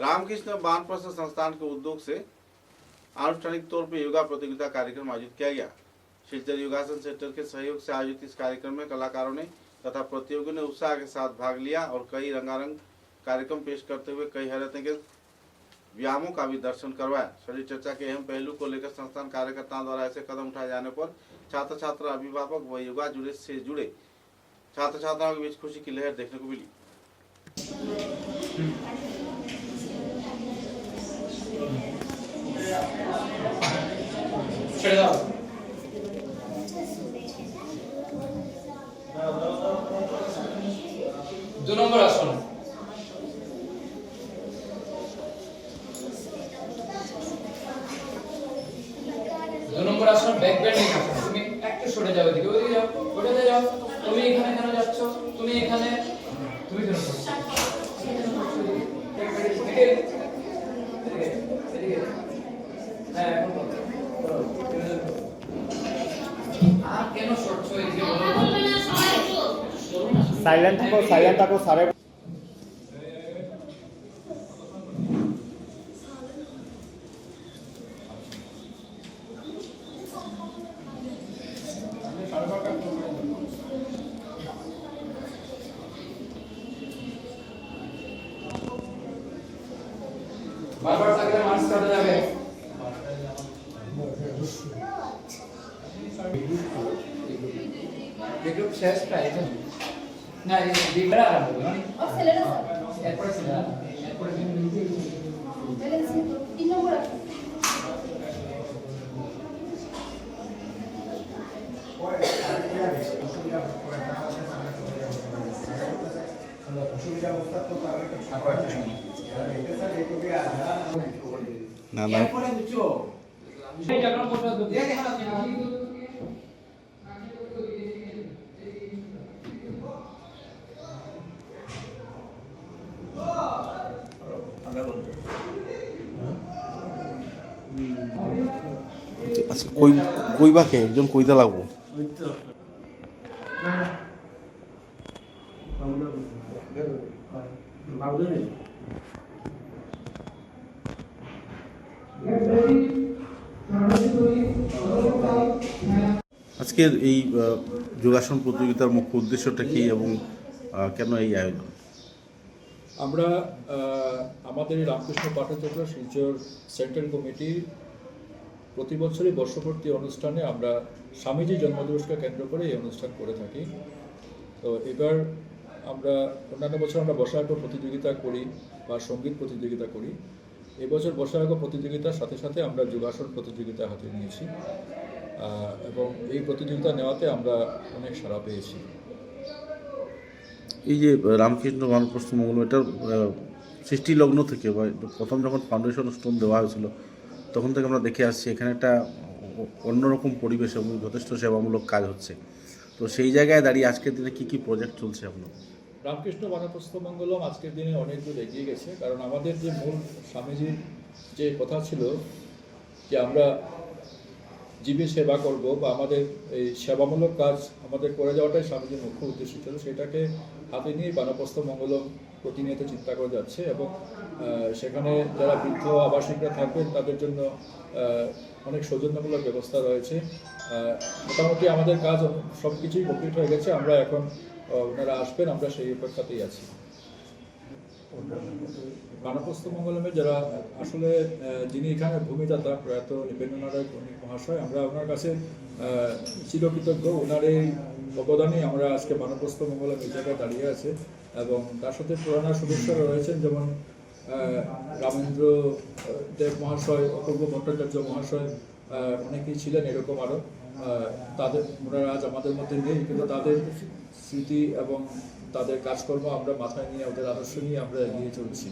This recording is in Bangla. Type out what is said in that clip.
रामकृष्ण वानप्रस्थ संस्थान के उद्योग से आनुष्ठानिक तौर पर योगा प्रतियोगिता कार्यक्रम आयोजित किया गया। शिलचर योगासन सेंटर के सहयोग से आयोजित इस कार्यक्रम में कलाकारों ने तथा प्रतियोगियों ने उत्साह के साथ भाग लिया और कई रंगारंग कार्यक्रम पेश करते हुए कई हैरत के व्यायामों का भी दर्शन करवाया। शरीर चर्चा के अहम पहलू को लेकर संस्थान कार्यकर्ताओं द्वारा ऐसे कदम उठाए जाने पर छात्र छात्रा, अभिभावक व योगा से जुड़े छात्र छात्राओं के बीच खुशी की लहर देखने को मिली। दो नंबर आसन बैक बेंडिंग आसन। তুমি একটু সরে যাও, এদিকে ওইদিকে যাও, ওইটাতে যাও। তুমি এখানে কেন যাচ্ছ? তুমি এখানে তুমি কেন যাচ্ছ? হ্যাঁ, এখন আর কেন সরছো? এদিকে বলো। साइलेंट থাকো सारे। বারবার থাকলে মার্কস কাটা যাবে। দেখো শেষ প্রায় না, এই বিগড়া আরম্ভ হবে মানে অক্সিলারি স্যার এরপরে ছিল এরপরে ব্যালেন্স 3 নম্বর আছে। না না এই জায়গা বসে আচ্ছা কইবাকে একজন কইতে লাগবো। আজকের এই যোগাসন প্রতিযোগিতার মুখ্য উদ্দেশ্যটা কি এবং কেন এই আয়োজন? আমরা আমাদের রামকৃষ্ণ পাঠচক্র শিলচর সেন্ট্রাল কমিটির প্রতি বছরই বর্ষপূর্তি অনুষ্ঠানে আমরা স্বামীজি জন্মদিবসকে কেন্দ্র করে এই অনুষ্ঠান করে থাকি। তো এবার আমরা অন্যান্য বছর আমরা বসায়ক প্রতিযোগিতা করি বা সঙ্গীত প্রতিযোগিতা করি। এবছর বসায়ক প্রতিযোগিতার সাথে সাথে আমরা যোগাসন প্রতিযোগিতা হাতে নিয়েছি এবং এই প্রতিযোগিতা নেওয়াতে আমরা অনেক সাড়া পেয়েছি। এই যে রামকৃষ্ণ বানপ্রস্থ মঙ্গলম, এটার সৃষ্টি লগ্ন থেকে বা প্রথম যখন ফাউন্ডেশন স্টোন দেওয়া হয়েছিল তখন থেকে আমরা দেখে আসছি এখানে একটা অন্যরকম পরিবেশ এবং যথেষ্ট সেবামূলক কাজ হচ্ছে। তো সেই জায়গায় দাঁড়িয়ে আজকের দিনে কী কী প্রজেক্ট চলছে আপনার? রামকৃষ্ণ বানপ্রস্থ মঙ্গলম আজকের দিনে অনেক দূর এগিয়ে গেছে, কারণ আমাদের যে মূল স্বামীজির যে কথা ছিল যে আমরা জীবের সেবা করব বা আমাদের এই সেবামূলক কাজ আমাদের করে যাওয়াটাই স্বামীজির মুখ্য উদ্দেশ্য ছিল। সেটাকে হাতে নিয়ে বানপ্রস্থ মঙ্গলম প্রতিনিয়ত চিন্তা করে যাচ্ছে এবং সেখানে যারা বৃদ্ধ আবাসিকরা থাকবেন তাদের জন্য অনেক সৌজন্যমূলক ব্যবস্থা রয়েছে। মোটামুটি আমাদের কাজ সব কিছুই কমপ্লিট হয়ে গেছে। আমরা এখন ওনারা আসবেন, আমরা সেই অপেক্ষাতেই আছি। বানপ্রস্থ মঙ্গলমে যারা আসলে যিনি এখানে ভূমিদাতা প্রয়াত নিবেন্দ্রনারায়ণ বণিক মহাশয়, আমরা ওনার কাছে চিরকৃতজ্ঞ। ওনার এই অবদানে আমরা আজকে বানপ্রস্থ মঙ্গলম এই জায়গায় দাঁড়িয়ে আছে এবং তার সাথে পুরানা সদস্যরা রয়েছেন, যেমন রামেন্দ্র দেব মহাশয়, অপূর্ব ভট্টাচার্য মহাশয়, অনেকেই ছিলেন এরকম আরও। তাদের ওনারা আজ আমাদের মধ্যে নেই, কিন্তু তাদের স্মৃতি এবং তাদের কাজকর্ম আমরা মাথায় নিয়ে, ওদের আদর্শ নিয়ে আমরা এগিয়ে চলছি।